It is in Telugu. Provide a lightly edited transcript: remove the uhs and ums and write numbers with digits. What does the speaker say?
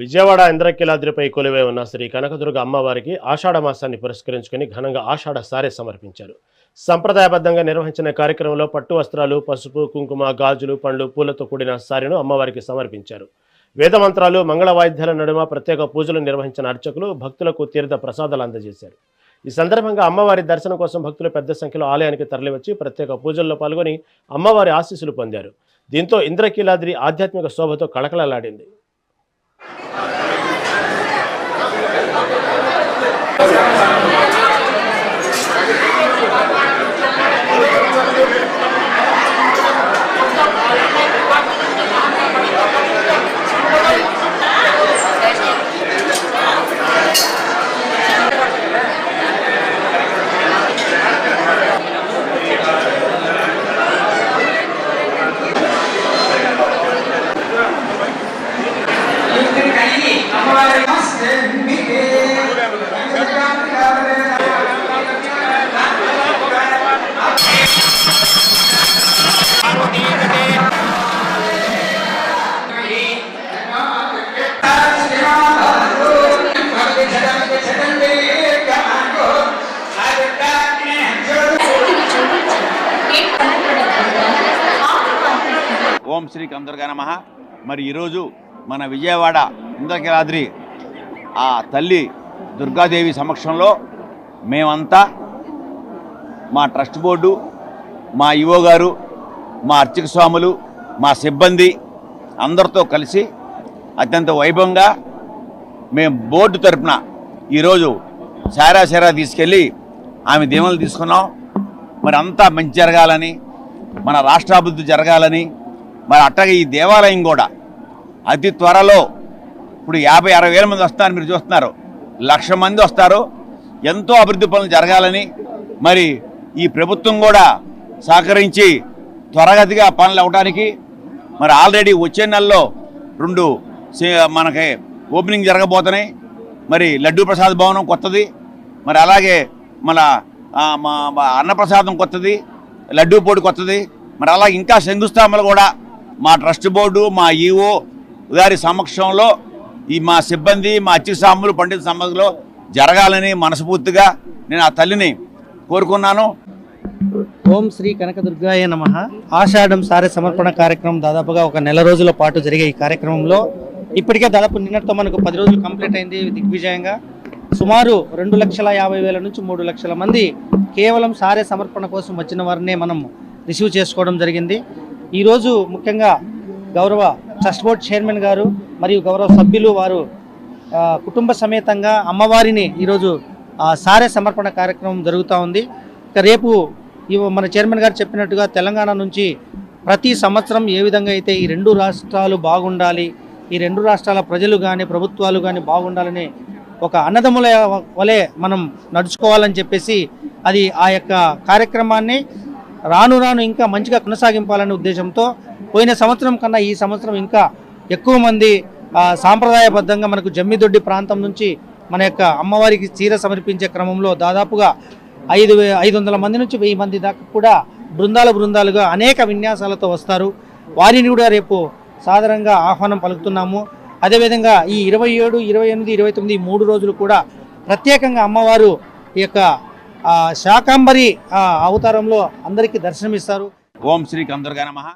విజయవాడ ఇంద్రకీలాద్రిపై కొలువై ఉన్న శ్రీ కనకదుర్గ అమ్మవారికి ఆషాఢ మాసాన్ని పురస్కరించుకుని ఘనంగా ఆషాఢ సారె సమర్పించారు. సంప్రదాయబద్ధంగా నిర్వహించిన కార్యక్రమంలో పట్టు వస్త్రాలు, పసుపు, కుంకుమ, గాజులు, పండ్లు, పూలతో కూడిన సారెను అమ్మవారికి సమర్పించారు. వేదమంత్రాలు, మంగళ వాయిద్యాల నడుమ ప్రత్యేక పూజలు నిర్వహించిన అర్చకులు భక్తులకు తీర్థ ప్రసాదాలు అందజేశారు. ఈ సందర్భంగా అమ్మవారి దర్శనం కోసం భక్తులు పెద్ద సంఖ్యలో ఆలయానికి తరలివచ్చి ప్రత్యేక పూజల్లో పాల్గొని అమ్మవారి ఆశీస్సులు పొందారు. దీంతో ఇంద్రకీలాద్రి ఆధ్యాత్మిక శోభతో కళకళలాడింది. ఓం శ్రీ కనకదుర్గా నమః. మరి ఈరోజు మన విజయవాడ ఇంద్రకీలాద్రి ఆ తల్లి దుర్గాదేవి సమక్షంలో మేమంతా మా ట్రస్ట్ బోర్డు, మా ఈవో గారు, మా అర్చక స్వాములు, మా సిబ్బంది అందరితో కలిసి అత్యంత వైభవంగా మేము బోర్డు తరపున ఈరోజు సారా తీసుకెళ్ళి ఆమె దీవెనలు తీసుకున్నాం. మరి అంతా మంచి జరగాలని, మన రాష్ట్రాభివృద్ధి జరగాలని, మరి అట్లాగే ఈ దేవాలయం కూడా అతి త్వరలో ఇప్పుడు 50-60 వేల మంది వస్తున్నారు, మీరు చూస్తున్నారు, 1,00,000 మంది వస్తారు. ఎంతో అభివృద్ధి పనులు జరగాలని మరి ఈ ప్రభుత్వం కూడా సహకరించి త్వరగతిగా పనులు అవ్వడానికి మరి ఆల్రెడీ వచ్చే నెలలో 2 మనకి ఓపెనింగ్ జరగబోతున్నాయి. మరి లడ్డూ ప్రసాద్ భవనం కొత్తది, మరి అలాగే మన అన్నప్రసాదం కొత్తది, లడ్డూ పొడి కొత్తది, మరి అలాగే ఇంకా శంకుస్థాపనలు కూడా మా ట్రస్ట్ బోర్డు, మా ఈఓ గారి సమక్షంలో ఈ మా సిబ్బంది, మా అర్చక స్వాములు, పండిత సమాజంలో జరగాలని మనస్ఫూర్తిగా నేను ఆ తల్లిని కోరుకున్నాను. ఓం శ్రీ కనకదుర్గాయ నమః. ఆషాఢం సారె సమర్పణ కార్యక్రమం దాదాపుగా ఒక నెల రోజుల పాటు జరిగే ఈ కార్యక్రమంలో ఇప్పటికే దాదాపు నిన్నటితో మనకు 10 రోజులు కంప్లీట్ అయింది దిగ్విజయంగా. సుమారు 2,50,000 నుంచి 3 లక్షల మంది కేవలం సారె సమర్పణ కోసం వచ్చిన వారినే మనం రిసీవ్ చేసుకోవడం జరిగింది. ఈరోజు ముఖ్యంగా గౌరవ ట్రస్ట్ బోర్డ్ చైర్మన్ గారు మరియు గౌరవ సభ్యులు వారు కుటుంబ సమేతంగా అమ్మవారిని ఈరోజు సారె సమర్పణ కార్యక్రమం జరుగుతూ ఉంది. రేపు మన చైర్మన్ గారు చెప్పినట్టుగా తెలంగాణ నుంచి ప్రతి సంవత్సరం ఏ విధంగా అయితే ఈ 2 రాష్ట్రాలు బాగుండాలి, ఈ 2 రాష్ట్రాల ప్రజలు కానీ ప్రభుత్వాలు కానీ బాగుండాలని ఒక అన్నదమ్ముల వలె మనం నడుచుకోవాలని చెప్పేసి అది ఆ యొక్క కార్యక్రమాన్ని రాను ఇంకా మంచిగా కొనసాగింపాలనే ఉద్దేశంతో పోయిన సంవత్సరం కన్నా ఈ సంవత్సరం ఇంకా ఎక్కువ మంది సాంప్రదాయబద్ధంగా మనకు జమ్మిదొడ్డి ప్రాంతం నుంచి మన యొక్క అమ్మవారికి చీర సమర్పించే క్రమంలో దాదాపుగా 500 మంది నుంచి 1000 మంది దాకా కూడా బృందాలుగా అనేక విన్యాసాలతో వస్తారు. వారిని కూడా రేపు సాధారణంగా ఆహ్వానం పలుకుతున్నాము. అదేవిధంగా ఈ 27, 28, 29 3 రోజులు కూడా ప్రత్యేకంగా అమ్మవారు ఈ యొక్క శాకాంబరి అవతారంలో అందరికీ దర్శనమిస్తారు. ఓం శ్రీ కనకదుర్గా నమః.